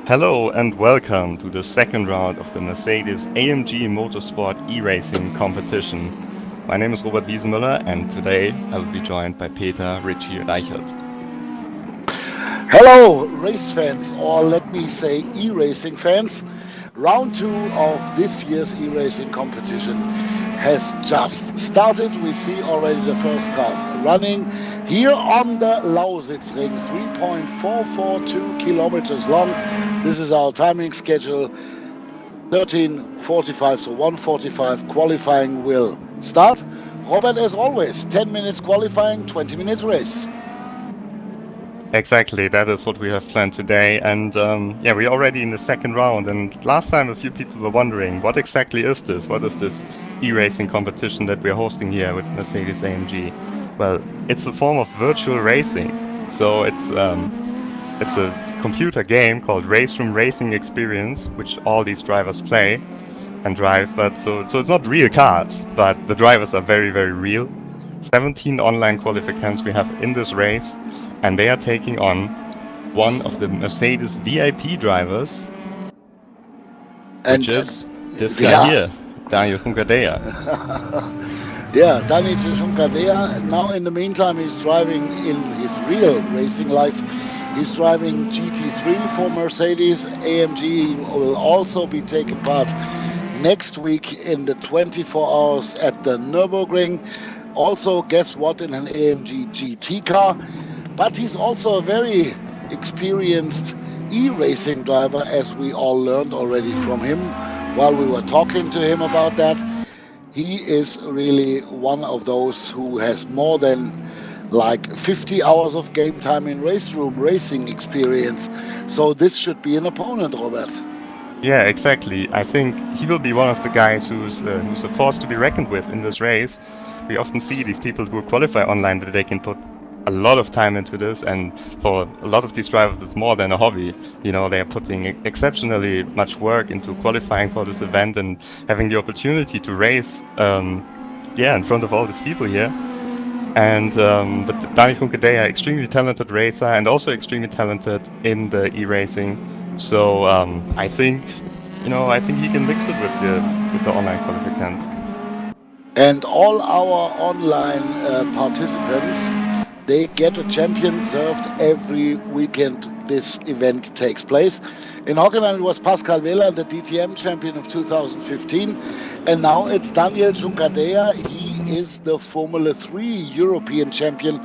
Hello and welcome to the second round of the Mercedes AMG Motorsport eRacing competition. My name is Robert Wiesenmüller and today I will be joined by Peter Richie Reichert. Hello race fans, or let me say eRacing fans. Round 2 of this year's eRacing competition has just started. We see already the first cars running here on the Lausitzring, 3.442 kilometers long. This is our timing schedule. 13:45, so 1:45 qualifying will start. Robert, as always, 10 minutes qualifying, 20 minutes race. Exactly, that is what we have planned today, and yeah, we're already in the second round, and last time a few people were wondering, what exactly is this? What is this e-racing competition that we're hosting here with Mercedes AMG? Well, it's a form of virtual racing, so it's a computer game called Race Room Racing Experience, which all these drivers play and drive, but so it's not real cars, but the drivers are very, very real. 17 online qualifications we have in this race, and they are taking on one of the Mercedes VIP drivers, which is this guy here, Daniel Juncadella. Yeah, Daniel Juncadella. Now in the meantime he's driving in his real racing life. He's driving GT3 for Mercedes. AMG will also be taking part next week in the 24 hours at the Nürburgring. Also, guess what, in an AMG GT car. But he's also a very experienced e-racing driver, as we all learned already from him while we were talking to him about that. He is really one of those who has more than like 50 hours of game time in race room racing experience. So this should be an opponent, Robert. Yeah, exactly. I think he will be one of the guys who's a force to be reckoned with in this race. We often see these people who qualify online that they can put a lot of time into this, and for a lot of these drivers it's more than a hobby. You know, they are putting exceptionally much work into qualifying for this event and having the opportunity to race in front of all these people here. And but Daniel Juncadella, extremely talented racer and also extremely talented in the e-racing. So I think he can mix it with the online qualifications. And all our online participants, they get a champion served every weekend this event takes place. In Hockenheim it was Pascal Wehrlein, the DTM champion of 2015, and now it's Daniel Juncadella. He is the Formula 3 European champion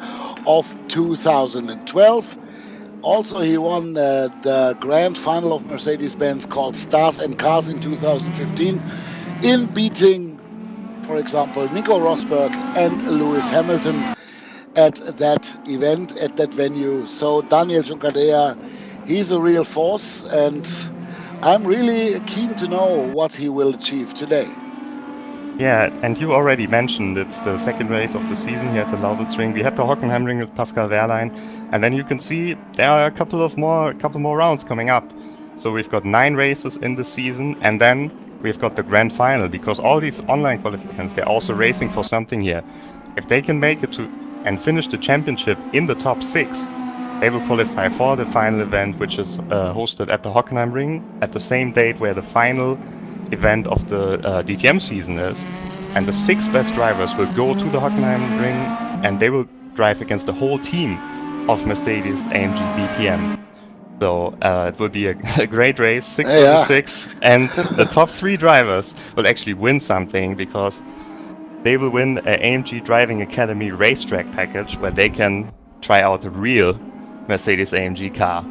of 2012. Also, he won the grand final of Mercedes-Benz called Stars and Cars in 2015 in beating, for example, Nico Rosberg and Lewis Hamilton at that event, at that venue. So Daniel Juncadella, he's a real force, and I'm really keen to know what he will achieve today. Yeah, and you already mentioned it's the second race of the season here at the Lausitzring. We had the Hockenheimring with Pascal Wehrlein, and then you can see there are a couple more rounds coming up. So we've got 9 races in the season, and then we've got the grand final, because all these online qualifications, they're also racing for something here. If they can make it to and finish the championship in the top 6, they will qualify for the final event, which is hosted at the Hockenheimring at the same date where the final event of the DTM season is. And the 6 best drivers will go to the Hockenheimring, and they will drive against the whole team of Mercedes AMG DTM. So it will be a great race, 6 versus 6, and the top 3 drivers will actually win something, because they will win an AMG Driving Academy racetrack package where they can try out a real Mercedes AMG car.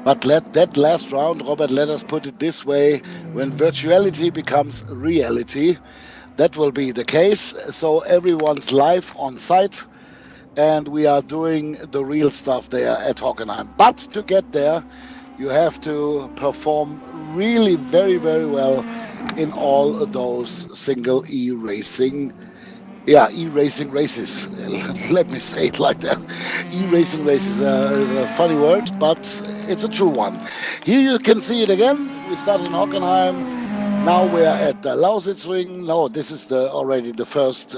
But that last round, Robert, let us put it this way, when virtuality becomes reality, that will be the case. So everyone's live on site, and we are doing the real stuff there at Hockenheim. But to get there, you have to perform really very, very well in all those single e-racing races. Let me say it like that. E-racing races is a funny word, but it's a true one. Here you can see it again. We started in Hockenheim. Now we're at the Lausitzring. No, this is already the first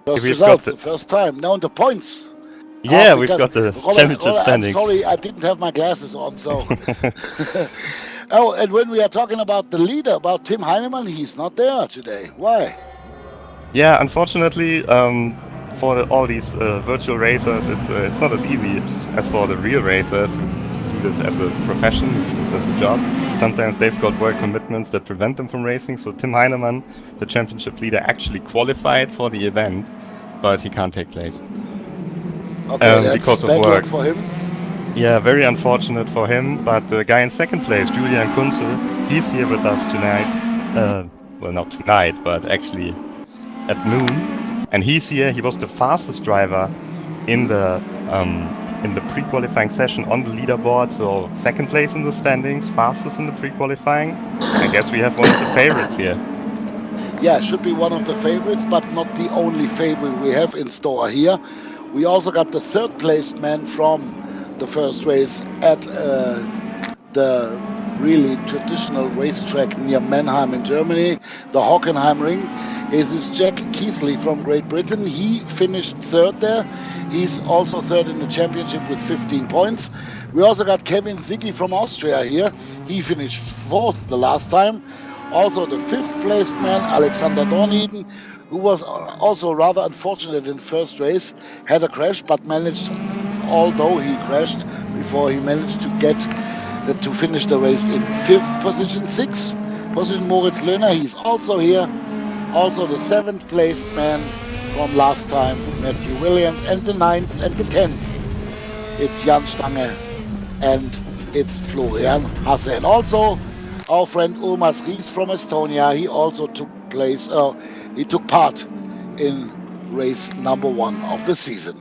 results, the first time. Now the points. Yeah, we've got the championship standings. I'm sorry, I didn't have my glasses on, so. Oh, and when we are talking about the leader, about Tim Heinemann, he's not there today. Why? Yeah, unfortunately, for all these virtual racers, it's not as easy as for the real racers who do this as a profession, who do this as a job. Sometimes they've got work commitments that prevent them from racing. So Tim Heinemann, the championship leader, actually qualified for the event, but he can't take place. Okay, because of bad work. Luck for him. Yeah, very unfortunate for him. But the guy in second place, Julian Kunze, he's here with us tonight. Well, not tonight, but actually at noon, and he's here. He was the fastest driver in the pre-qualifying session on the leaderboard, so second place in the standings, fastest in the pre-qualifying. I guess we have one of the favorites here. Yeah, should be one of the favorites, but not the only favorite we have in store here. We also got the third place man from the first race at the really traditional racetrack near Mannheim in Germany, the Hockenheim Ring. Is this Jack Keithley from Great Britain. He finished third there. He's also third in the championship with 15 points. We also got Kevin Zicki from Austria here. He finished fourth the last time. Also the fifth placed man, Alexander Dornheden, who was also rather unfortunate in the first race, had a crash, but managed, although he crashed before, he managed to get to finish the race in fifth position. Sixth position, Moritz Löhner, he's also here. Also the seventh placed man from last time, Matthew Williams, and the ninth and the 10th. It's Jan Stange and it's Florian Hasse. And also our friend Urmas Ries from Estonia, he also took part in race number 1 of the season.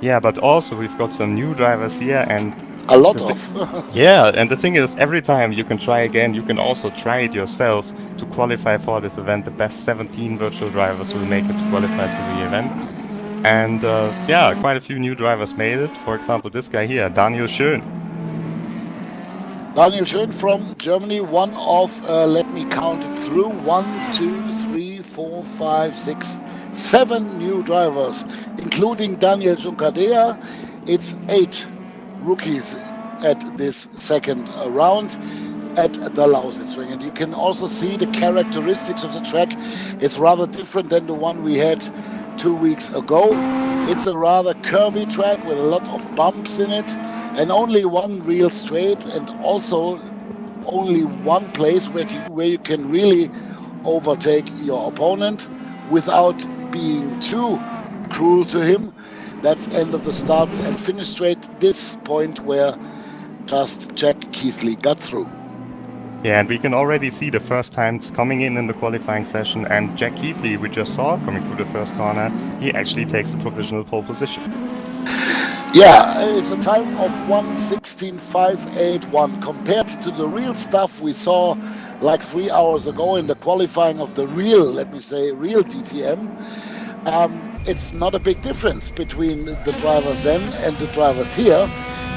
Yeah, but also we've got some new drivers here, and a lot of. Yeah, and the thing is, every time you can try again, you can also try it yourself to qualify for this event. The best 17 virtual drivers will make it to qualify for the event. And yeah, quite a few new drivers made it. For example, this guy here, Daniel Schön. Daniel Schön from Germany, one of, let me count it through, 1, 2, 3, 4, 5, 6, 7 new drivers, including Daniel Juncadea. It's 8 rookies at this second round at the Lausitzring. And you can also see the characteristics of the track. It's rather different than the one we had 2 weeks ago. It's a rather curvy track with a lot of bumps in it, and only one real straight, and also only one place where you can really overtake your opponent without being too cruel to him. That's end of the start and finish straight, this point where just Jack Keithley got through. Yeah, and we can already see the first times coming in the qualifying session, and Jack Keithley, we just saw coming through the first corner, he actually takes the provisional pole position. Yeah, it's a time of 1:16.581 compared to the real stuff we saw like 3 hours ago in the qualifying of the real, let me say, real DTM. It's not a big difference between the drivers then and the drivers here.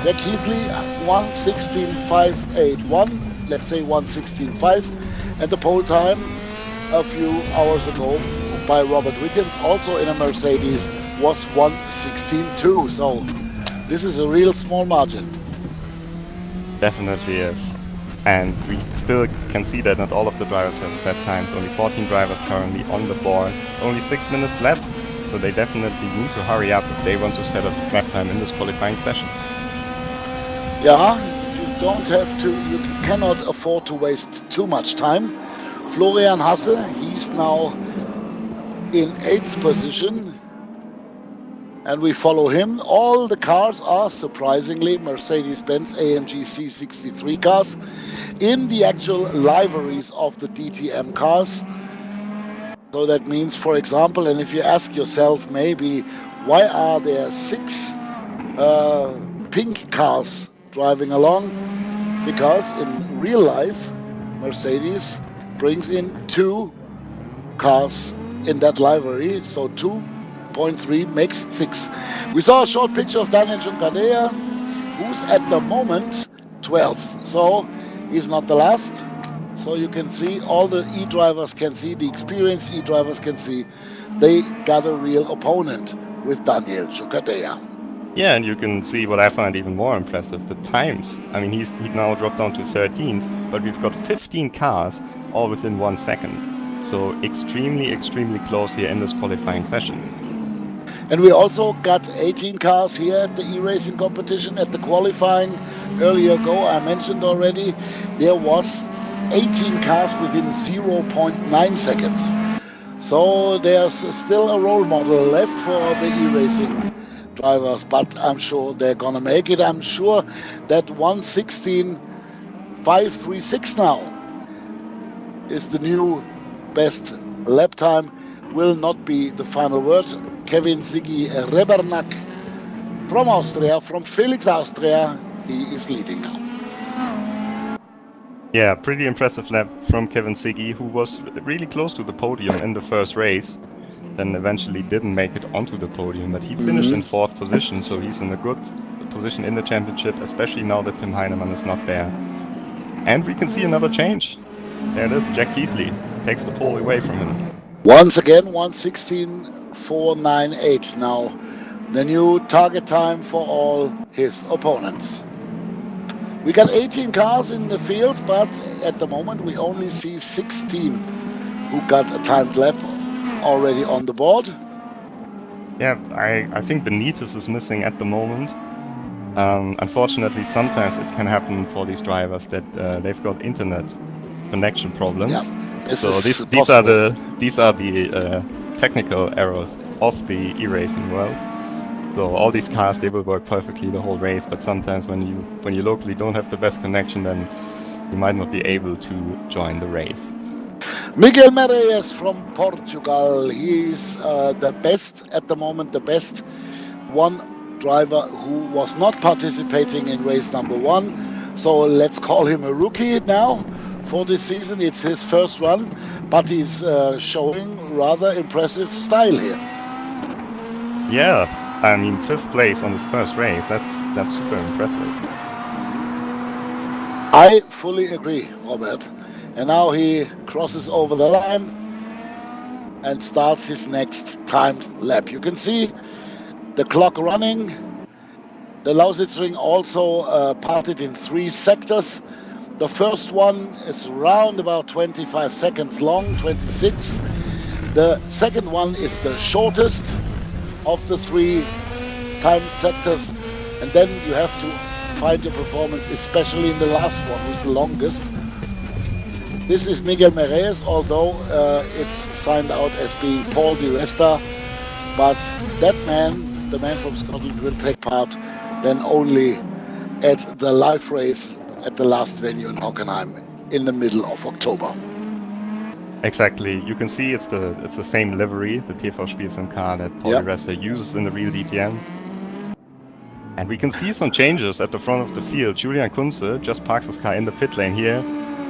Jack Keithley, 1:16.581, let's say 1:16.5, and the pole time a few hours ago by Robert Wiggins, also in a Mercedes, was 1:16.2. So this is a real small margin. Definitely is. And we still can see that not all of the drivers have set times. Only 14 drivers currently on the board. Only 6 minutes left, so they definitely need to hurry up if they want to set a lap time in this qualifying session. Yeah, you cannot afford to waste too much time. Florian Hasse, he's now in 8th position. and we follow him. All the cars are surprisingly Mercedes-Benz AMG C63 cars in the actual liveries of the DTM cars. So that means, for example, and if you ask yourself maybe, why are there 6 pink cars driving along? Because in real life, Mercedes brings in 2 cars in that livery, so 2.3 makes 6. We saw a short picture of Daniel Juncadella, who's at the moment 12th, so he's not the last. So you can see, all the e-drivers can see, the experienced e-drivers can see, they got a real opponent with Daniel Juncadella. Yeah, and you can see what I find even more impressive, the times. I mean, he now dropped down to 13th, but we've got 15 cars all within 1 second. So extremely, extremely close here in this qualifying session. And we also got 18 cars here at the eRacing competition. At the qualifying earlier ago, I mentioned already, there was 18 cars within 0.9 seconds. So there's still a role model left for the eRacing drivers, but I'm sure they're gonna make it. I'm sure that 1:16.536 now is the new best lap time. Will not be the final word. Kevin Ziggy Rebernack from Austria, from Felix Austria, he is leading now. Yeah, pretty impressive lap from Kevin Ziggy, who was really close to the podium in the first race, then eventually didn't make it onto the podium, but he finished in 4th position, so he's in a good position in the championship, especially now that Tim Heinemann is not there. And we can see another change. There it is, Jack Keithley takes the pole away from him. Once again, 1:16.498 now, the new target time for all his opponents. We got 18 cars in the field, but at the moment we only see 16 who got a timed lap already on the board. Yeah, I think Benitez is missing at the moment. Unfortunately, sometimes it can happen for these drivers that they've got internet connection problems. Yeah, so these are the technical errors of the e-racing world. So all these cars, they will work perfectly the whole race, but sometimes when you locally don't have the best connection, then you might not be able to join the race. Miguel Mereyes from Portugal, he's the best at the moment, the best one driver who was not participating in race number 1. So let's call him a rookie now for this season. It's his first run, but he's showing rather impressive style here. Yeah, I mean, 5th place on his first race, that's super impressive. I fully agree, Robert. And now he crosses over the line and starts his next timed lap. You can see the clock running. The Lausitzring also parted in 3 sectors. The first one is round about 25 seconds long, 26. The second one is the shortest of the 3 timed sectors, and then you have to find your performance, especially in the last one, who's the longest. This is Miguel Mereyes, although it's signed out as being Paul Di Resta, but that man, the man from Scotland, will take part then only at the live race at the last venue in Hockenheim in the middle of October. Exactly. You can see it's the same livery, the TV Spielfilm car that Paul Di Resta uses in the real DTM. And we can see some changes at the front of the field. Julian Kunze just parks his car in the pit lane here.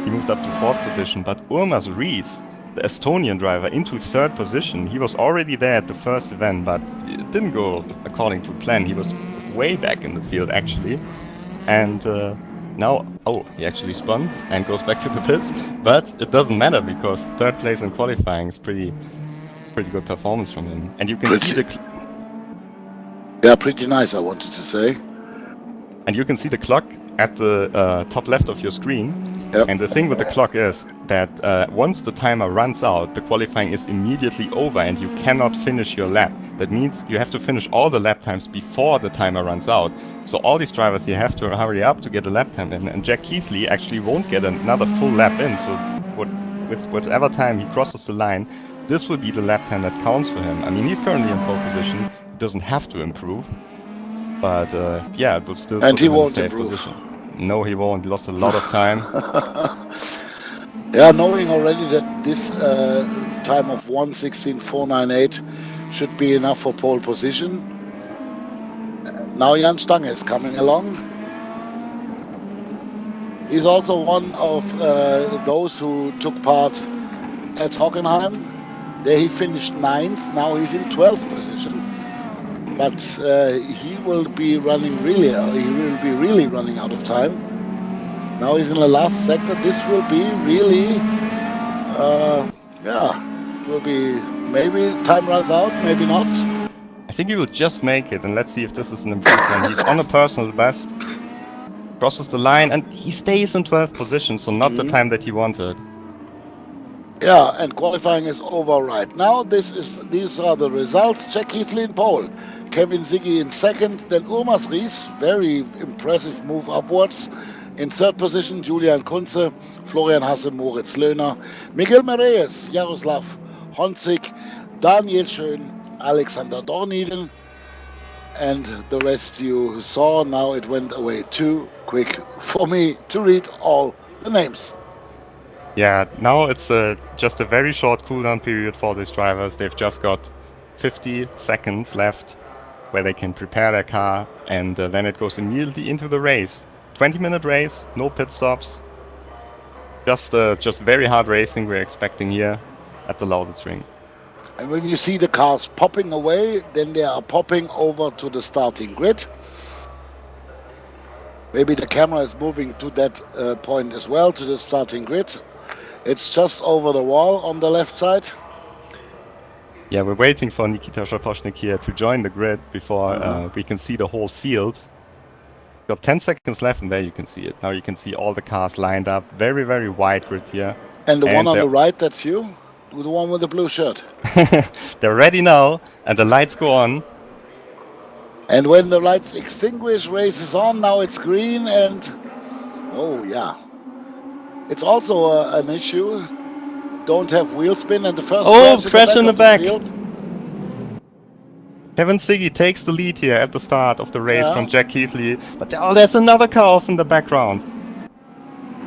He moved up to 4th position, but Urmas Rees, the Estonian driver, into 3rd position. He was already there at the first event, but it didn't go according to plan. He was way back in the field, actually. And now, he actually spun and goes back to the pits. But it doesn't matter, because 3rd place in qualifying is pretty good performance from him. And you can see the... Yeah, pretty nice, I wanted to say. And you can see the clock at the top left of your screen. Yep. And the thing with the clock is that once the timer runs out, the qualifying is immediately over and you cannot finish your lap. That means you have to finish all the lap times before the timer runs out. So all these drivers here have to hurry up to get a lap time in. And Jack Keithley actually won't get another full lap in. So with whatever time he crosses the line, this will be the lap time that counts for him. I mean, he's currently in pole position. doesn't have to improve. But yeah, it would still And put he him in a won't safe improve. position. No, he won't. He lost a lot of time. Yeah, knowing already that this time of 1:16.498 should be enough for pole position. Now Jan Stange is coming along. He's also one of those who took part at Hockenheim. There he finished 9th. Now he's in 12th position. But he will be running really. He will be really running out of time. Now he's in the last sector. This will be really. Yeah, it will be. Maybe time runs out. Maybe not. I think he will just make it, and let's see if this is an improvement. He's on a personal best, crosses the line, and he stays in 12th position, so not the time that he wanted. Yeah, and qualifying is over right now. These are the results. Jack Heathley in pole, Kevin Ziggy in second, then Urmas Ries, very impressive move upwards. In third position, Julian Kunze, Florian Hasse, Moritz Löhner, Miguel Mereyes, Jaroslav Honzik, Daniel Schön, Alexander Dorniden, and the rest you saw. Now it went away too quick for me to read all the names. Yeah, now it's just a very short cooldown period for these drivers. They've just got 50 seconds left where they can prepare their car, and then it goes immediately into the race. 20-minute race, no pit stops. Just very hard racing we're expecting here at the Lausitzring. And when you see the cars popping away, then they are popping over to the starting grid. Maybe the camera is moving to that point as well, to the starting grid. It's just over the wall on the left side. Yeah, we're waiting for Nikita Shaposhnik here to join the grid before we can see the whole field. Got 10 seconds left, and there you can see it. Now you can see all the cars lined up. Very, very wide grid here. And the one on the right, that's you? The one with the blue shirt. They're ready now, and the lights go on. And when the lights extinguish, race is on. Now it's green, and oh yeah. It's also an issue. Don't have wheel spin, and the first crash in the back. Field. Kevin Ziggy takes the lead here at the start of the race from Jack Heathley. But there's another car off in the background.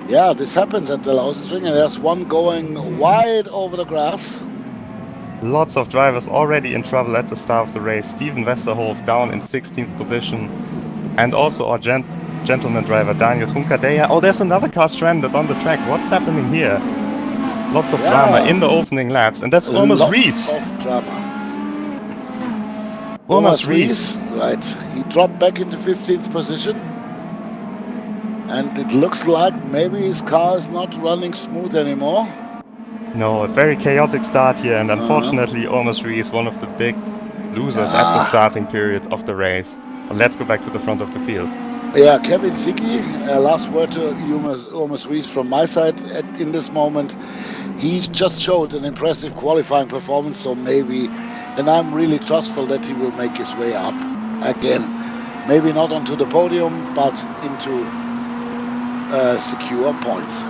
Yeah, this happens at the Lausitzring, and there's one going wide over the grass. Lots of drivers already in trouble at the start of the race. Steven Westerhof down in 16th position. And also our gentleman driver Daniel Juncadeya. Oh, there's another car stranded on the track. What's happening here? Lots of drama in the opening laps. And that's Urmas Ries. Lots of drama. Urmas Ries. Right. He dropped back into 15th position. And it looks like maybe his car is not running smooth anymore. No, a very chaotic start here, and unfortunately Urmas Ries is one of the big losers at the starting period of the race. But let's go back to the front of the field. Yeah, Kevin Ziggy, last word to Urmas Ries from my side in this moment. He just showed an impressive qualifying performance, so maybe, and I'm really trustful that he will make his way up again. Maybe not onto the podium, but into secure points.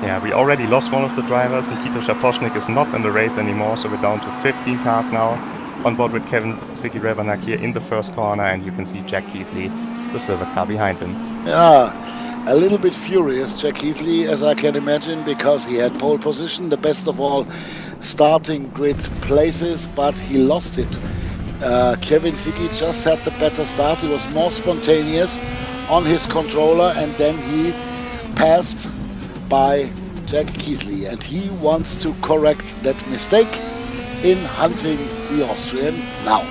Yeah, we already lost one of the drivers. Nikita Shaposhnik is not in the race anymore, so we're down to 15 cars now. On board with Kevin Ziggy Rebanak here in the first corner, and you can see Jack Heathley, the silver car behind him. Yeah, a little bit furious, Jack Heathley, as I can imagine, because he had pole position, the best of all starting grid places, but he lost it. Kevin Ziggy just had the better start. He was more spontaneous on his controller, and then he passed by Jack Heathley, and he wants to correct that mistake in hunting the Austrian now.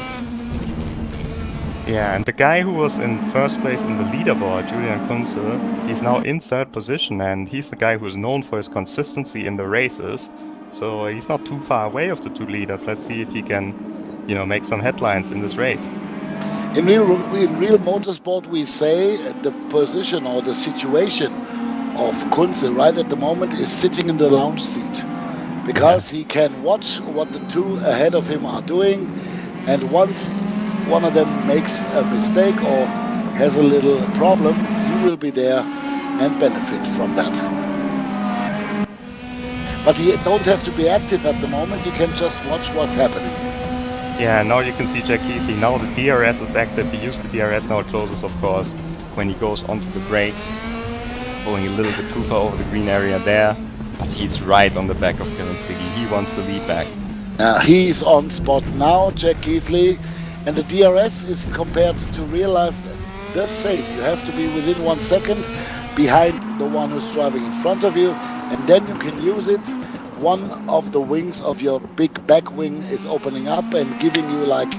Yeah, and the guy who was in first place in the leaderboard, Julian Kunze, he's now in third position, and he's the guy who is known for his consistency in the races. So he's not too far away of the two leaders. Let's see if he can, make some headlines in this race. In real motorsport, we say the position or the situation of Kunze right at the moment is sitting in the lounge seat, because he can watch what the two ahead of him are doing, and once one of them makes a mistake or has a little problem, he will be there and benefit from that. But he don't have to be active at the moment, he can just watch what's happening. Yeah, now you can see Jack Keithley. Now the DRS is active. He used the DRS, now it closes, of course, when he goes onto the brakes. Going a little bit too far over the green area there. But he's right on the back of Kevin Siggy. He wants the lead back. He's on spot now, Jack Keithley. And the DRS is compared to real life the same. You have to be within 1 second behind the one who's driving in front of you. And then you can use it. One of the wings of your big back wing is opening up and giving you like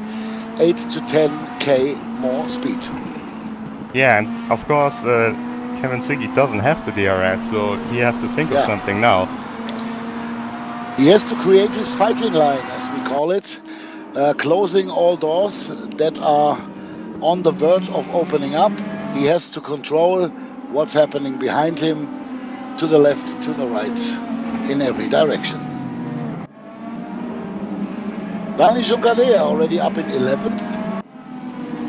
8 to 10k more speed. Yeah, and of course, Kevin Siggy doesn't have the DRS, so he has to think of something now. He has to create his fighting line, as we call it, closing all doors that are on the verge of opening up. He has to control what's happening behind him, to the left, to the right, in every direction. Dani Junqueira already up in 11th.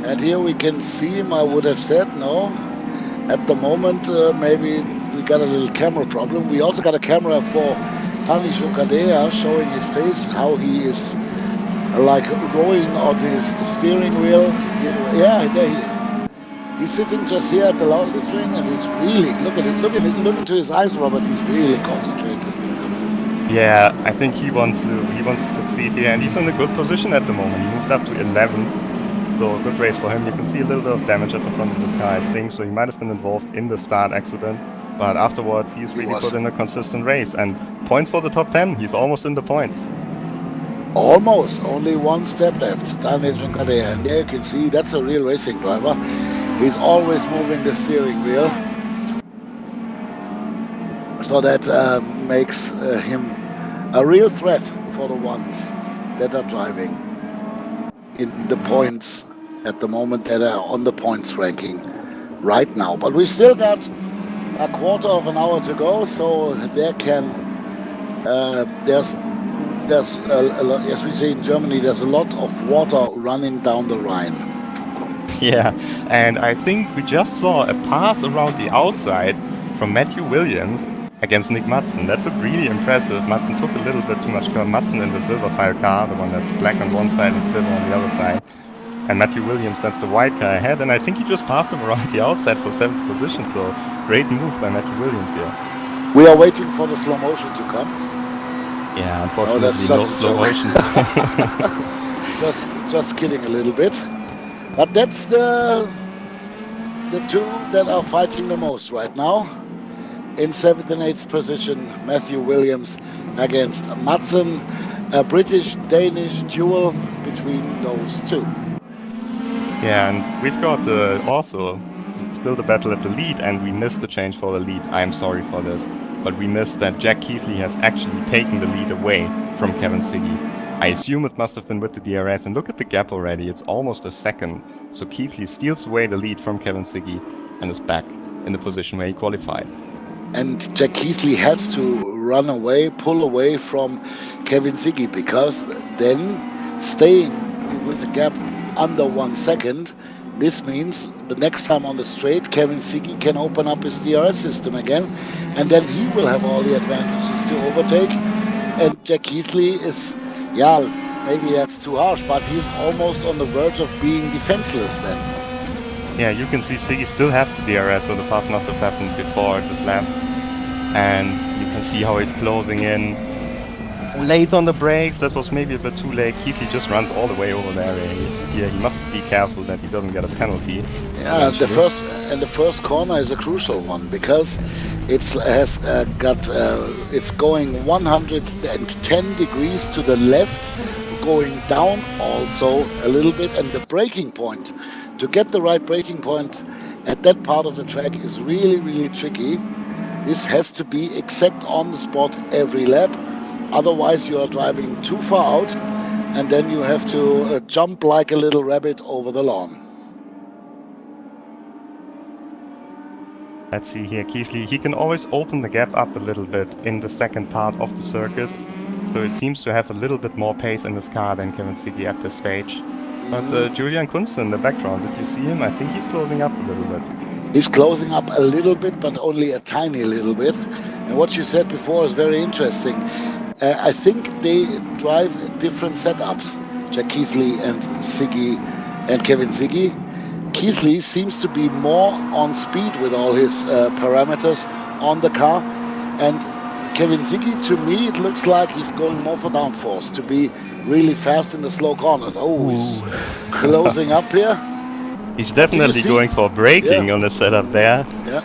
And here we can see him. I would have said no. At the moment, maybe we got a little camera problem. We also got a camera for Dani Junqueira showing his face, how he is like rolling on his steering wheel. Yeah, there he is. He's sitting just here at the Lausitz string, and he's really, look into his eyes, Robert. He's really concentrated. Yeah, I think he wants to succeed here, and he's in a good position at the moment. He moved up to 11th, so a good race for him. You can see a little bit of damage at the front of his car, I think, so he might have been involved in the start accident, but afterwards he's really put in a consistent race, and points for the top 10. He's almost in the points. Almost, only one step left. Dani Junqueira, and there you can see that's a real racing driver. He's always moving the steering wheel, so that makes him a real threat for the ones that are driving in the points at the moment, that are on the points ranking right now. But we still got a quarter of an hour to go, so there can there's as we say in Germany, there's a lot of water running down the Rhine. Yeah, and I think we just saw a pass around the outside from Matthew Williams against Nick Madsen. That looked really impressive. Madsen took a little bit too much curve. Madsen in the silver file car, the one that's black on one side and silver on the other side. And Matthew Williams, that's the white car ahead. And I think he just passed him around the outside for 7th position. So great move by Matthew Williams here. We are waiting for the slow motion to come. Yeah, unfortunately, no slow motion. just kidding a little bit. But that's the two that are fighting the most right now. In 7th and 8th position, Matthew Williams against Madsen. A British-Danish duel between those two. Yeah, and we've got also still the battle at the lead, and we missed the change for the lead. I am sorry for this, but we missed that Jack Keithley has actually taken the lead away from Kevin Siggy. I assume it must have been with the DRS, and look at the gap already, it's almost a second. So Keithley steals away the lead from Kevin Siggy and is back in the position where he qualified. And Jack Keithley has to run away, pull away from Kevin Siggy, because then staying with the gap under 1 second, this means the next time on the straight, Kevin Siggy can open up his DRS system again, and then he will have all the advantages to overtake. And Jack Keithley is, yeah, maybe that's too harsh, but he's almost on the verge of being defenseless then. Yeah, you can see Siggy still has the DRS, so the pass must have happened before this lap. And you can see how he's closing in. Late on the brakes, that was maybe a bit too late. Keithley just runs all the way over the area. He must be careful that he doesn't get a penalty. Yeah, the first corner is a crucial one, because it's going 110 degrees to the left, going down also a little bit, and the braking point, to get the right braking point at that part of the track is really, really tricky. This has to be exact on the spot every lap. Otherwise you are driving too far out, and then you have to jump like a little rabbit over the lawn. Let's see here, Keithley, he can always open the gap up a little bit in the second part of the circuit. So it seems to have a little bit more pace in his car than Kevin Siggy at this stage. But Julian Kunze in the background, did you see him? I think he's closing up a little bit. He's closing up a little bit, but only a tiny little bit. And what you said before is very interesting. I think they drive different setups. Jack Keithley and Kevin Ziggy. Keithley seems to be more on speed with all his parameters on the car, and Kevin Ziggy, to me, it looks like he's going more for downforce to be really fast in the slow corners. Oh, he's closing up here. He's definitely going for braking on the setup there. Yeah.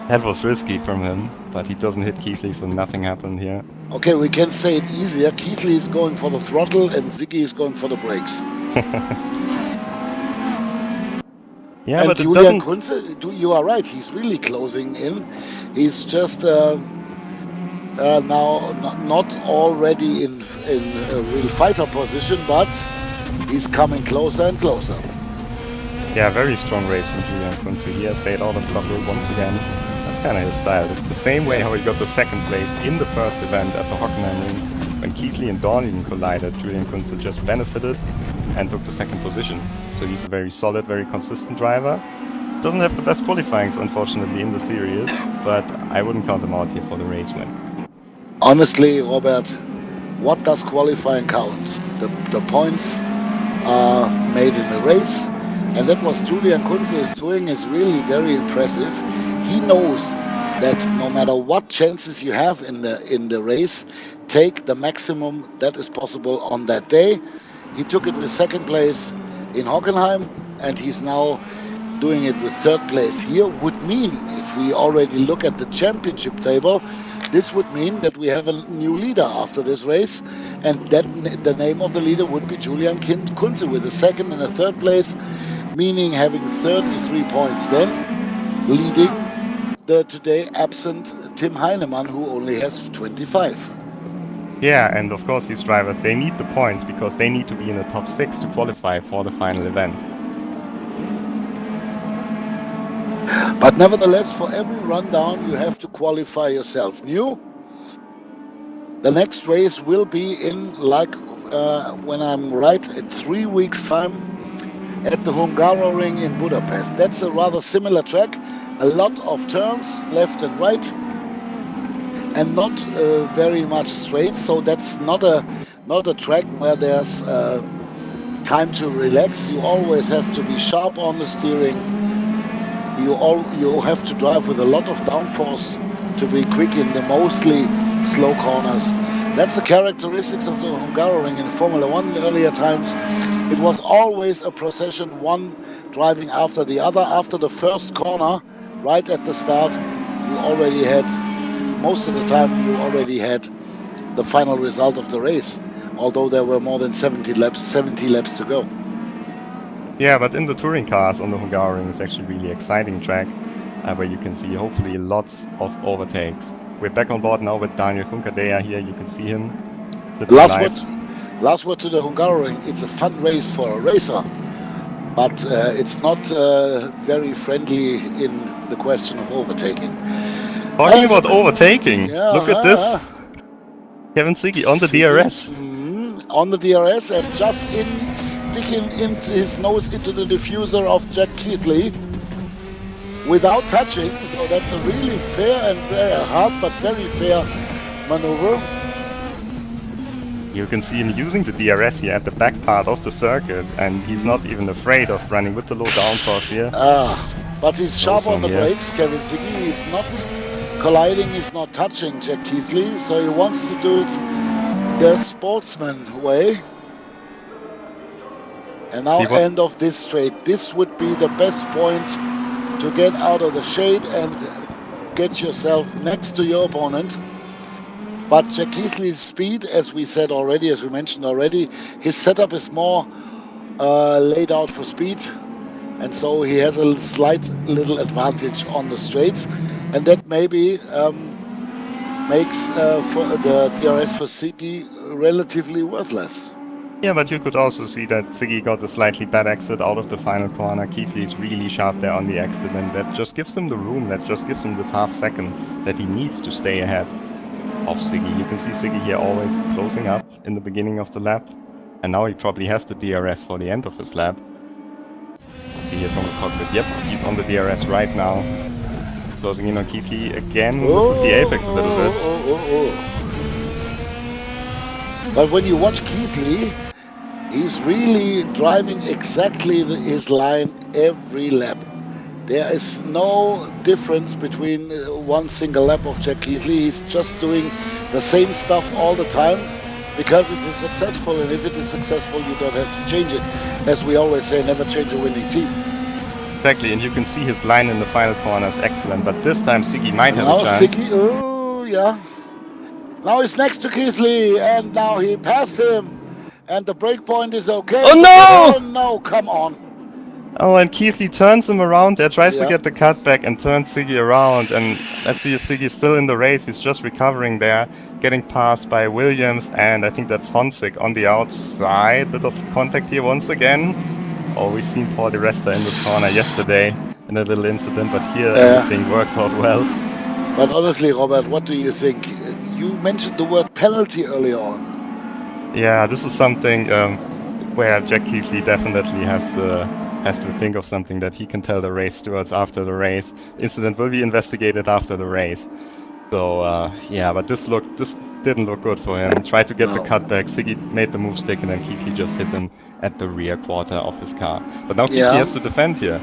That was risky from him, but he doesn't hit Keithley, so nothing happened here. Okay, we can say it easier. Keithley is going for the throttle and Ziggy is going for the brakes. Yeah, and but it Julian doesn't... Kunze, you are right, he's really closing in. He's just now not already in a real fighter position, but he's coming closer and closer. Yeah, very strong race from Julian Kunze. He has stayed out of trouble once again. That's kind of his style. It's the same way how he got the second place in the first event at the Hockenheim Ring. When Keithley and Dornigan collided, Julian Kunze just benefited and took the second position. So he's a very solid, very consistent driver. Doesn't have the best qualifyings, unfortunately, in the series, but I wouldn't count him out here for the race win. Honestly, Robert, what does qualifying count? The points are made in the race, and that was Julian Kunze is doing is really very impressive. He knows that no matter what chances you have in the race, take the maximum that is possible on that day. He took it with second place in Hockenheim, and he's now doing it with third place here. Would mean, if we already look at the championship table, this would mean that we have a new leader after this race, and that the name of the leader would be Julian Kunze with a second and a third place, meaning having 33 points then, leading the today absent Tim Heinemann, who only has 25. Yeah, and of course these drivers, they need the points because they need to be in the top 6 to qualify for the final event. But nevertheless, for every rundown, you have to qualify yourself new. The next race will be in, when I'm right, in 3 weeks' time at the Hungaroring in Budapest. That's a rather similar track. A lot of turns, left and right, and not very much straight. So that's not a track where there's time to relax. You always have to be sharp on the steering. You have to drive with a lot of downforce to be quick in the mostly slow corners. That's the characteristics of the Hungaroring in Formula 1 in earlier times. It was always a procession, one driving after the other. After the first corner, right at the start, you already had, most of the time, you already had the final result of the race, although there were more than 70 laps to go. Yeah, but in the touring cars on the Hungaroring is actually a really exciting track, where you can see hopefully lots of overtakes. We're back on board now with Daniel Juncadella here. You can see him. Last word to the Hungaroring. It's a fun race for a racer, but it's not very friendly in the question of overtaking. Talking about overtaking, look at this. Kevin Ziggy on the DRS. On the DRS and just sticking his nose into the diffuser of Jack Keithley without touching. So that's a really fair and very hard but very fair maneuver. You can see him using the DRS here at the back part of the circuit, and he's not even afraid of running with the low downforce here. But he's sharp on the brakes, Kevin Ziggy. He's not colliding, he's not touching Jack Keithley, so he wants to do it the sportsman way. And now end of this straight. This would be the best point to get out of the shade and get yourself next to your opponent. But Jack Keithley's speed, as we mentioned already, his setup is more laid out for speed, and so he has a slight little advantage on the straights, and that maybe makes for the DRS for Ziggy relatively worthless. Yeah, but you could also see that Ziggy got a slightly bad exit out of the final corner. Keithley is really sharp there on the exit, and that just gives him the room, that just gives him this half second that he needs to stay ahead of Ziggy. You can see Ziggy here always closing up in the beginning of the lap, and now he probably has the DRS for the end of his lap. Here from the cockpit, yep, he's on the DRS right now. Closing in on Keithley again, misses the apex a little bit. But when you watch Keithley, He's really driving exactly his line every lap. There is no difference between one single lap of Jack Keithley. He's just doing the same stuff all the time because it is successful, and if it is successful, you don't have to change it. As we always say, never change a winning team. Exactly, and you can see his line in the final corner is excellent, but this time Siggy might have a chance. Siggy, oh yeah. Now he's next to Keithley, and now he passed him. And the break point is okay. Oh no! Oh no, come on. Oh, and Keithley turns him around there, tries to get the cutback and turns Siggy around. And let's see if Siggy's still in the race. He's just recovering there, getting passed by Williams. And I think that's Honsick on the outside. Bit of contact here once again. Oh, we've seen Paul Di Resta in this corner yesterday in a little incident, but here everything works out well. But honestly, Robert, what do you think? You mentioned the word penalty earlier on. Yeah, this is something where Jack Keithley definitely has to think of something that he can tell the race stewards after the race. Incident will be investigated after the race. So yeah, but this didn't look good for him. Tried to get the cutback. Siggy made the move stick, and then Keithley just hit him at the rear quarter of his car. But now Keithley has to defend here.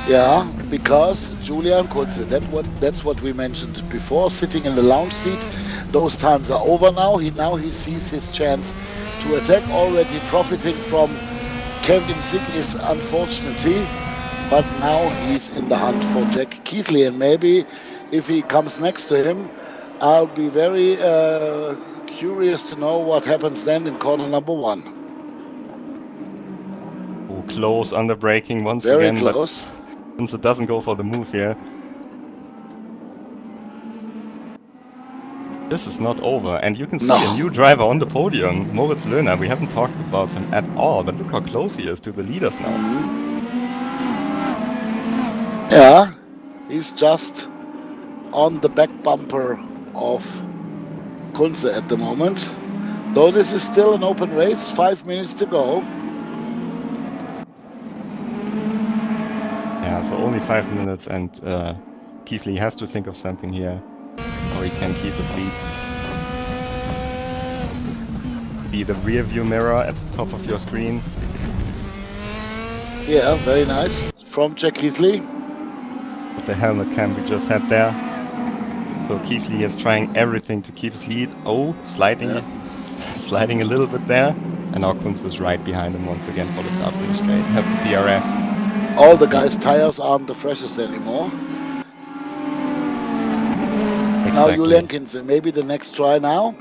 Yeah, because Julian Kunze, that's what we mentioned before, sitting in the lounge seat. Those times are over now. He sees his chance to attack, already profiting from Kevin Siggy's unfortunately, but now he's in the hunt for Jack Keithley, and maybe if he comes next to him, I'll be very curious to know what happens then in corner number 1. Oh, close under braking once very again. Very close. But Kunze doesn't go for the move here. This is not over, and you can see a new driver on the podium, Moritz Löhner. We haven't talked about him at all, but look how close he is to the leaders now. Yeah, he's just on the back bumper of Kunze at the moment. Though this is still an open race, 5 minutes to go. Yeah, so only 5 minutes, and Keithley has to think of something here, or he can keep his lead. Be the rear view mirror at the top of your screen. Yeah, very nice. From Jack Keithley. With the helmet cam we just had there. So Keithley is trying everything to keep his lead. Oh, sliding a little bit there. And now Kunze is right behind him once again for the start finish straight. Has the DRS. All the guys' tires aren't the freshest anymore. Exactly. Now Julian Kunze, maybe the next try now.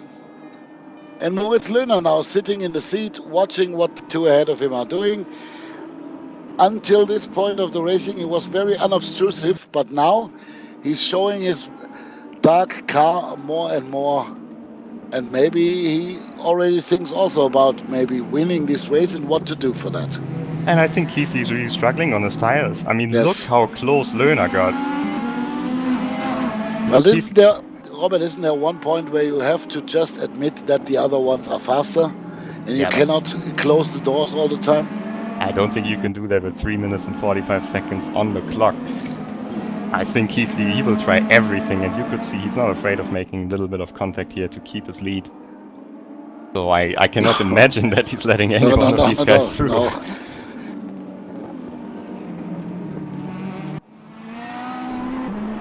And Moritz Löhner now sitting in the seat, watching what the two ahead of him are doing. Until this point of the racing, he was very unobtrusive, but now he's showing his dark car more and more. And maybe he already thinks also about maybe winning this race and what to do for that. And I think Keithley's really struggling on his tires. I mean, look how close Löhner got. Well, Robert, isn't there one point where you have to just admit that the other ones are faster and you cannot close the doors all the time? I don't think you can do that with 3 minutes and 45 seconds on the clock. I think Keithley, he will try everything, and you could see he's not afraid of making a little bit of contact here to keep his lead. So I cannot imagine that he's letting any one of these guys through. No.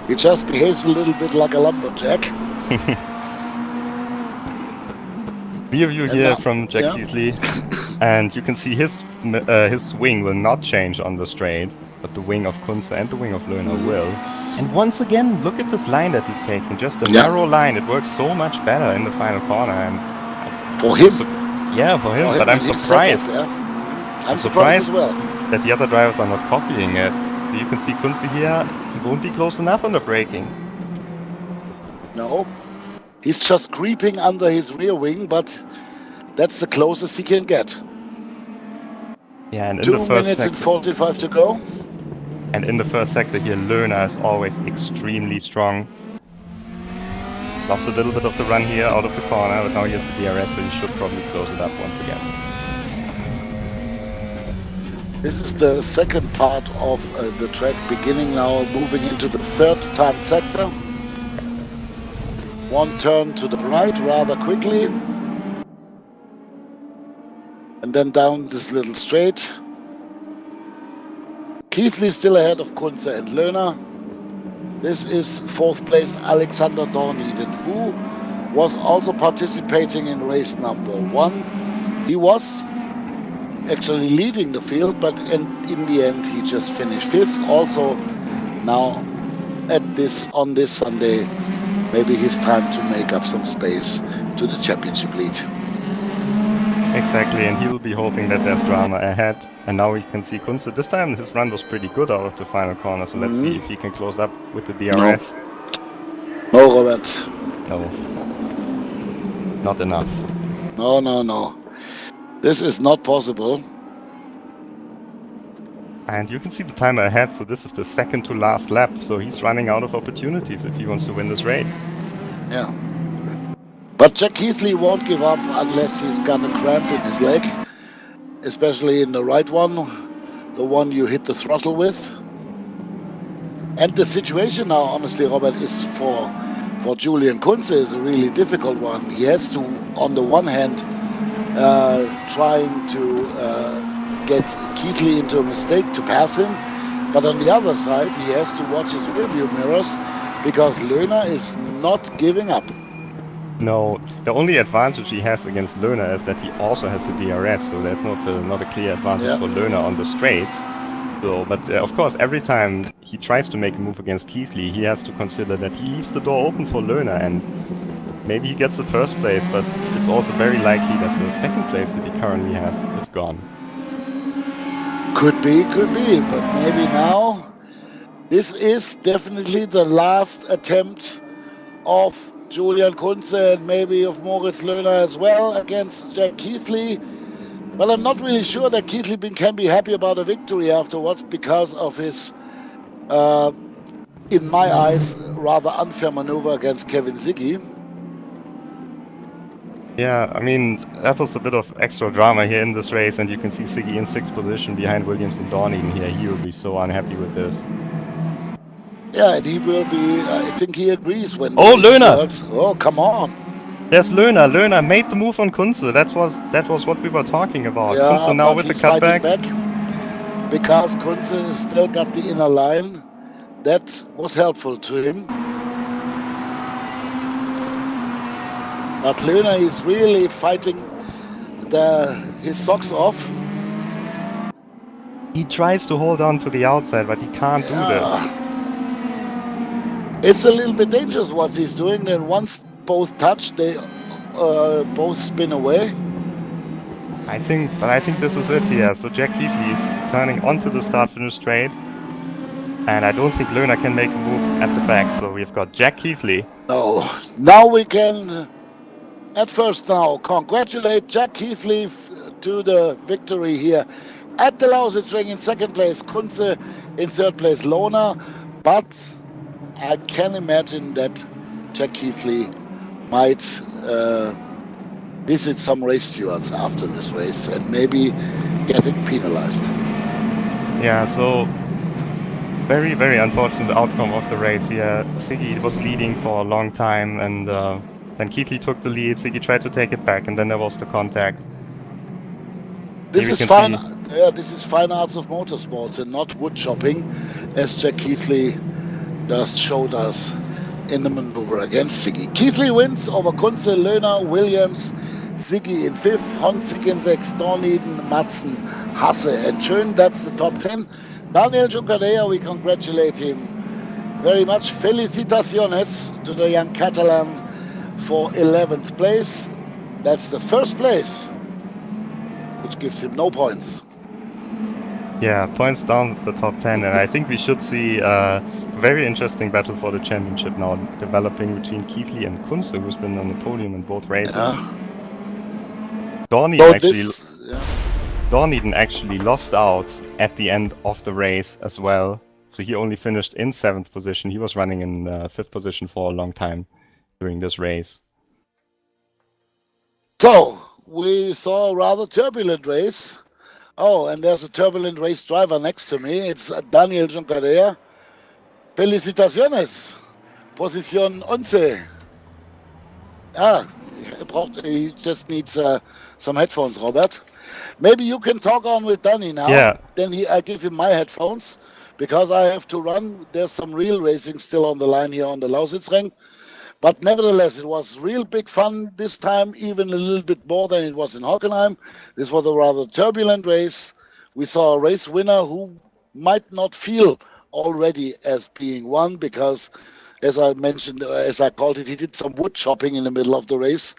He just behaves a little bit like a lumberjack. Rear view here from Jack Keithley, and you can see his wing will not change on the straight, but the wing of Kunze and the wing of Löhner will. And once again, look at this line that he's taking, just a narrow line. It works so much better in the final corner. And for him? For him, but I'm surprised. I'm surprised as well. That the other drivers are not copying it. You can see Kunze here, he won't be close enough on the braking. No, he's just creeping under his rear wing, but that's the closest he can get. Yeah, and in 2 the first minutes and 45 to go. And in the first sector here, Löhner is always extremely strong. Lost a little bit of the run here out of the corner, but now he has the DRS, so he should probably close it up once again. This is the second part of the track, beginning now, moving into the third time sector. One turn to the right rather quickly. and then down this little straight. Keithley still ahead of Kunze and Lohner. This is 4th place Alexander Dorneden, who was also participating in race number 1. He was actually leading the field, but in the end he just finished 5th. Also now on this Sunday, maybe his time to make up some space to the championship lead. Exactly, and he will be hoping that there's drama ahead. And now we can see Kunze. This time his run was pretty good out of the final corner, so let's see if he can close up with the DRS. No, Robert. No. Not enough. No. This is not possible. And you can see the timer ahead, so this is the second to last lap, so he's running out of opportunities if he wants to win this race. Yeah. But Jack Keithley won't give up unless he's got a cramp in his leg, especially in the right one, the one you hit the throttle with. And the situation now, honestly, Robert, is for Julian Kunze is a really difficult one. He has to, on the one hand, trying to get Keithley into a mistake to pass him, but on the other side, he has to watch his rearview mirrors because Lohner is not giving up. No, the only advantage he has against Lohner is that he also has a DRS, so that's not a clear advantage for Lohner on the straights. So, but of course, every time he tries to make a move against Keithley, he has to consider that he leaves the door open for Lohner, and maybe he gets the first place, but it's also very likely that the second place that he currently has is gone. Could be, but maybe now. This is definitely the last attempt of Julian Kunze and maybe of Moritz Lohner as well against Jack Keithley. Well, I'm not really sure that Keithley can be happy about a victory afterwards because of his, in my eyes, rather unfair maneuver against Kevin Ziggy. Yeah, I mean, that was a bit of extra drama here in this race, and you can see Ziggy in 6th position behind Williams and Dorneden here. He will be so unhappy with this. Yeah, and he will be, I think he agrees when... Oh, Lohner! Oh, come on! There's Lohner. Lohner made the move on Kunze. That was what we were talking about. Yeah, Kunze now with the cutback. Because Kunze still got the inner line. That was helpful to him. But Lohner is really fighting his socks off. He tries to hold on to the outside, but he can't do this. It's a little bit dangerous what he's doing. Then once both touch, they both spin away. I think this is it here. So Jack Keithley is turning onto the start-finish straight, and I don't think Lohner can make a move at the back. So we've got Jack Keithley. No, now we can. At first now, congratulate Jack Keithley to the victory here at the Lausitzring in 2nd place, Kunze in 3rd place, Lohner. But I can imagine that Jack Keithley might visit some race stewards after this race and maybe getting penalized. Yeah, so very, very unfortunate outcome of the race here. Ziggy was leading for a long time, and then Keithley took the lead. Ziggy tried to take it back, and then there was the contact. This is fine. Yeah, this is fine arts of motorsports and not wood chopping, as Jack Keithley just showed us in the maneuver against Ziggy. Keithley wins over Kunze, Lohner, Williams, Ziggy in 5th, Honzig in 6th, Dorneden, Madsen, Hasse and Schön. That's the top 10. Daniel Juncadella, we congratulate him very much. Felicitaciones to the young Catalan for 11th place. That's the 1st place, which gives him no points. Yeah, points down the top 10, and I think we should see a very interesting battle for the championship now developing between Keithley and Kunze, who's been on the podium in both races. Yeah. Dorneden actually lost out at the end of the race as well, so he only finished in 7th position. He was running in 5th position for a long time during this race. So, we saw a rather turbulent race. Oh, and there's a turbulent race driver next to me. It's Daniel Juncadella. Felicitaciones. Position 11. Ah, he just needs some headphones, Robert. Maybe you can talk on with Danny now. Yeah. Then I give him my headphones because I have to run. There's some real racing still on the line here on the Lausitzring. But nevertheless, it was real big fun this time, even a little bit more than it was in Hockenheim. This was a rather turbulent race. We saw a race winner who might not feel already as being won because, as I mentioned, as I called it, he did some wood chopping in the middle of the race,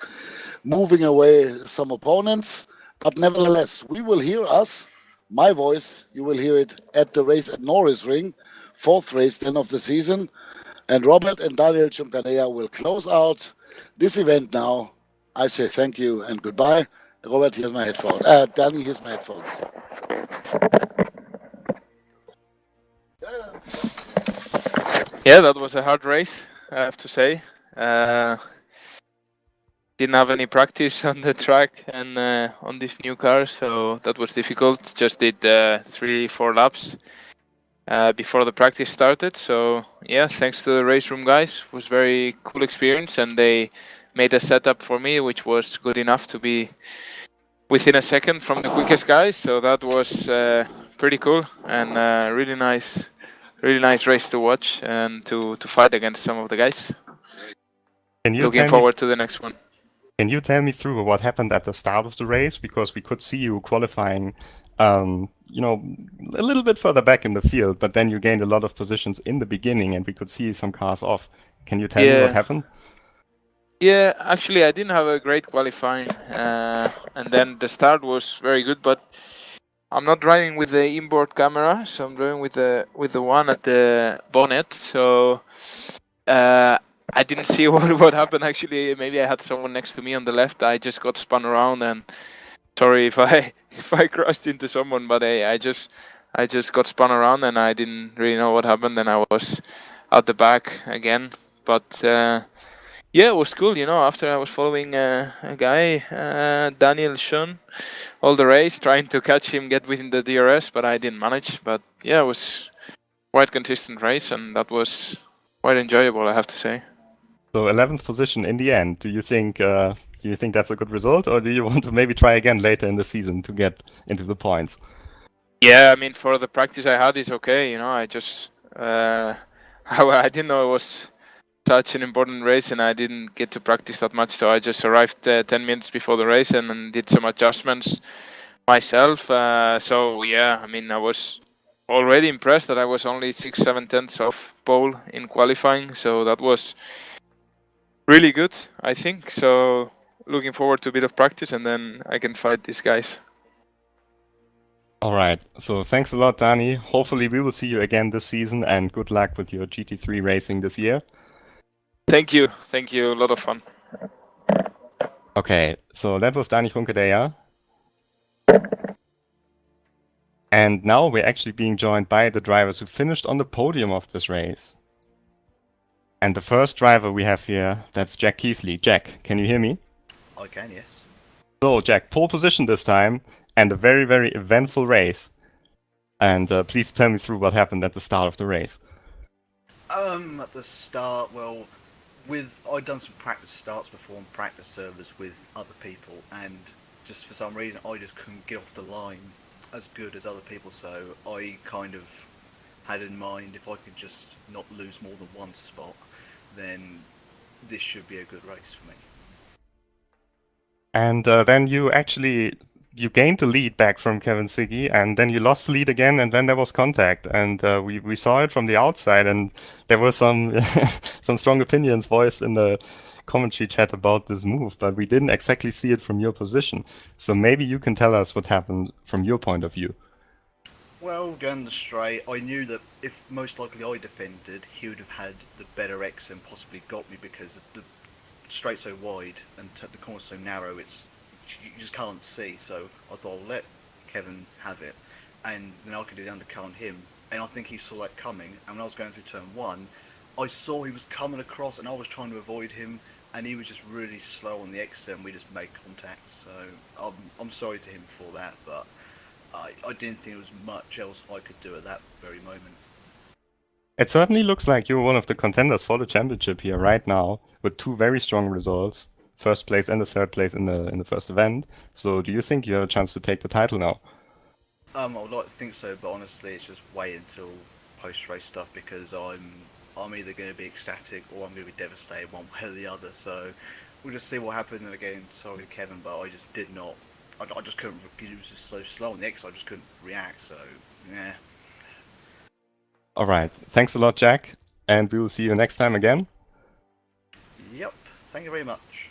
moving away some opponents. But nevertheless, we will hear my voice, you will hear it at the race at Norris Ring, fourth race then of the season. And Robert and Daniel Chunkanea will close out this event now. I say thank you and goodbye. Robert, here's my headphones. Danny, here's my headphones. Yeah, that was a hard race, I have to say. Didn't have any practice on the track and on this new car, so that was difficult. Just did 3-4 laps before the practice started. So yeah, thanks to the race room guys, it was very cool experience, and they made a setup for me which was good enough to be within a second from the quickest guys. So that was pretty cool and really nice race to watch and to fight against some of the guys. Looking forward to the next one. Can you tell me through what happened at the start of the race? Because we could see you qualifying, a little bit further back in the field, but then you gained a lot of positions in the beginning and we could see some cars off. Can you tell me what happened? Yeah, actually I didn't have a great qualifying and then the start was very good, but I'm not driving with the inboard camera, so I'm driving with the one at the bonnet. So I didn't see what happened actually. Maybe I had someone next to me on the left. I just got spun around, and sorry if I crashed into someone, but I just got spun around and I didn't really know what happened. And I was at the back again, but yeah, it was cool. After I was following a guy, Daniel Schoen, all the race, trying to catch him, get within the DRS, but I didn't manage. But yeah, it was quite consistent race, and that was quite enjoyable, I have to say. So 11th position in the end. Do you think that's a good result, or do you want to maybe try again later in the season to get into the points? Yeah, I mean, for the practice I had, it's okay. I just I didn't know it was such an important race, and I didn't get to practice that much. So I just arrived 10 minutes before the race and did some adjustments myself. So yeah, I mean, I was already impressed that I was only 6-7 tenths off pole in qualifying. So that was really good, I think. So looking forward to a bit of practice, and then I can fight these guys. All right. So thanks a lot, Dani. Hopefully we will see you again this season, and good luck with your GT3 racing this year. Thank you. A lot of fun. Okay, so that was Dani Runkedea. And now we're actually being joined by the drivers who finished on the podium of this race. And the first driver we have here, that's Jack Keithley. Jack, can you hear me? I can, yes. So, Jack, pole position this time, and a very, very eventful race. And please tell me through what happened at the start of the race. At the start, well, I'd done some practice starts before and practice servers with other people, and just for some reason I just couldn't get off the line as good as other people, so I kind of had in mind if I could just not lose more than one spot, then this should be a good race for me. And then you gained the lead back from Kevin Siggy, and then you lost the lead again, and then there was contact, and we saw it from the outside, and there were some some strong opinions voiced in the commentary chat about this move, but we didn't exactly see it from your position. So maybe you can tell us what happened from your point of view. Well, going the straight, I knew that if most likely I defended, he would have had the better X and possibly got me, because the straight's so wide and the corner's so narrow, you just can't see. So I thought I'll let Kevin have it, and then I could do the undercut on him. And I think he saw that coming. And when I was going through turn one, I saw he was coming across, and I was trying to avoid him, and he was just really slow on the exit, and we just made contact. So I'm sorry to him for that, but I didn't think there was much else I could do at that very moment. It certainly looks like you're one of the contenders for the championship here right now, with two very strong results. first place and the third place in the first event. So do you think you have a chance to take the title now? I would like to think so, but honestly, it's just wait until post-race stuff because I'm either going to be ecstatic or I'm going to be devastated one way or the other. So we'll just see what happens. And again, sorry Kevin, but I just did not. I just couldn't. It was just so slow on the X. I just couldn't react. So yeah. All right. Thanks a lot, Jack, and we will see you next time again. Yep. Thank you very much.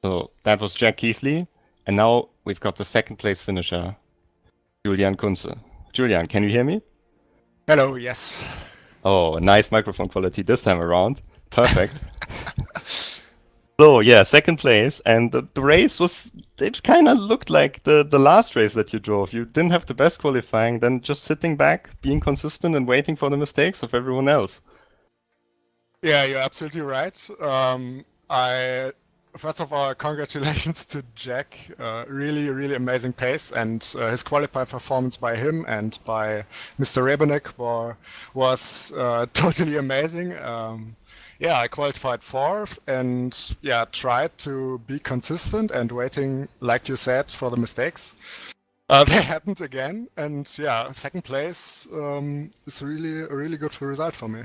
So that was Jack Keithley, and now we've got the second place finisher, Julian Kunze. Julian, can you hear me? Hello, yes. Oh, nice microphone quality this time around. Perfect. So yeah, second place, and the race was, it kind of looked like the last race that you drove. You didn't have the best qualifying, then just sitting back, being consistent and waiting for the mistakes of everyone else. Yeah, you're absolutely right. First of all, congratulations to Jack. Really amazing pace, and his qualified performance by him and by Mr. Rebenek was totally amazing. Yeah, I qualified fourth and yeah, tried to be consistent and waiting, like you said, for the mistakes. They happened again, and yeah, second place is really a really good result for me.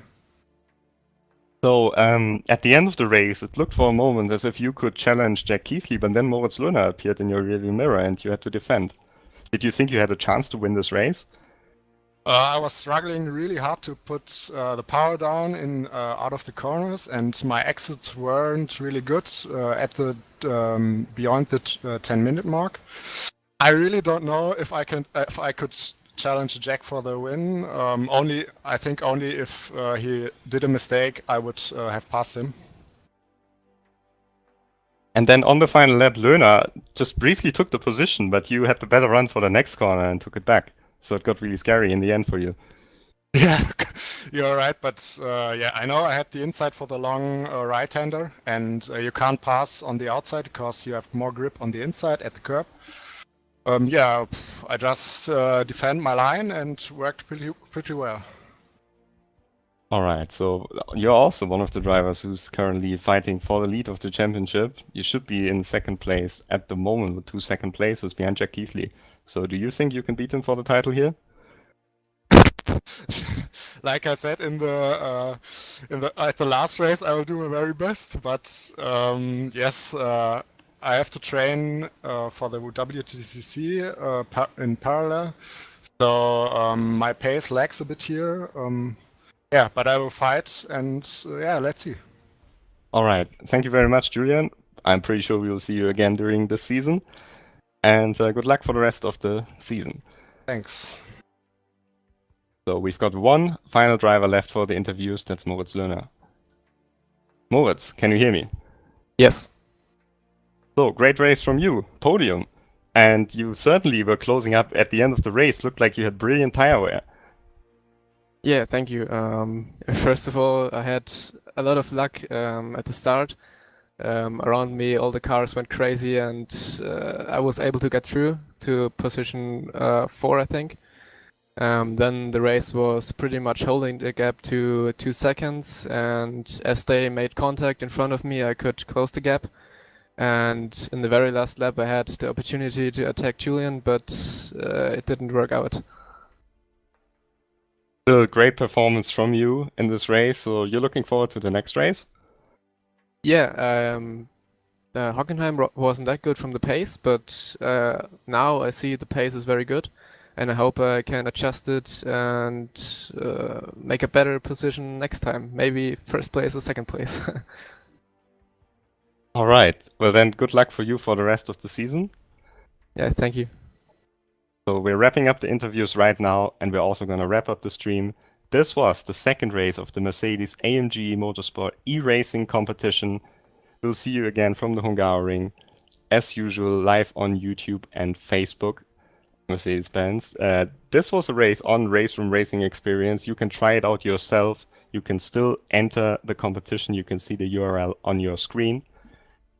So at the end of the race, it looked for a moment as if you could challenge Jack Keithley, but then Moritz Löhner appeared in your rearview mirror and you had to defend. Did you think you had a chance to win this race? I was struggling really hard to put the power down in out of the corners, and my exits weren't really good at the beyond the 10-minute mark. I really don't know if I could challenge Jack for the win. I think only if he did a mistake, I would have passed him. And then on the final lap, Löhner just briefly took the position, but you had the better run for the next corner and took it back. So it got really scary in the end for you. Yeah, you're right, but yeah, I know I had the inside for the long right-hander, and you can't pass on the outside because you have more grip on the inside at the curb. Yeah, I just defend my line and worked pretty well. All right, so you're also one of the drivers who's currently fighting for the lead of the championship. You should be in second place at the moment with 2 second places behind Jack Keithley. So do you think you can beat him for the title here? Like I said at the last race, I will do my very best. But yes, I have to train for the WTCC in parallel, so my pace lags a bit here. Yeah, but I will fight, and yeah, let's see. All right, thank you very much, Julian. I'm pretty sure we will see you again during this season. And good luck for the rest of the season. Thanks. So we've got one final driver left for the interviews. That's Moritz Löhner. Moritz, can you hear me? Yes. So great race from you, podium. And you certainly were closing up at the end of the race. Looked like you had brilliant tire wear. Yeah, thank you. First of all, I had a lot of luck at the start. Around me, all the cars went crazy, and I was able to get through to position 4, I think. Then the race was pretty much holding the gap to 2 seconds, and as they made contact in front of me, I could close the gap. And in the very last lap, I had the opportunity to attack Julian, but it didn't work out. Still great performance from you in this race. So you're looking forward to the next race? Yeah, Hockenheim wasn't that good from the pace, but now I see the pace is very good, and I hope I can adjust it and make a better position next time. Maybe first place or second place. All right. Well then, good luck for you for the rest of the season. Yeah, thank you. So we're wrapping up the interviews right now, and we're also going to wrap up the stream. This was the second race of the Mercedes AMG Motorsport eRacing competition. We'll see you again from the Hungaroring, as usual, live on YouTube and Facebook. Mercedes-Benz. This was a race on Race Room Racing Experience. You can try it out yourself. You can still enter the competition. You can see the URL on your screen.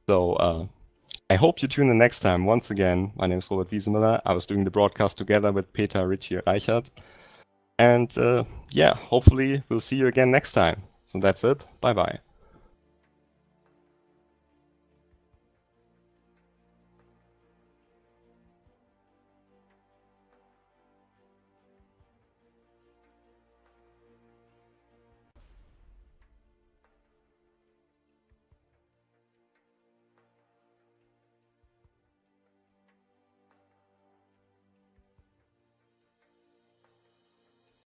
So I hope you tune in next time. Once again, my name is Robert Wiesemüller. I was doing the broadcast together with Peter Ritchie Reichert. And yeah, hopefully we'll see you again next time. So that's it. Bye-bye.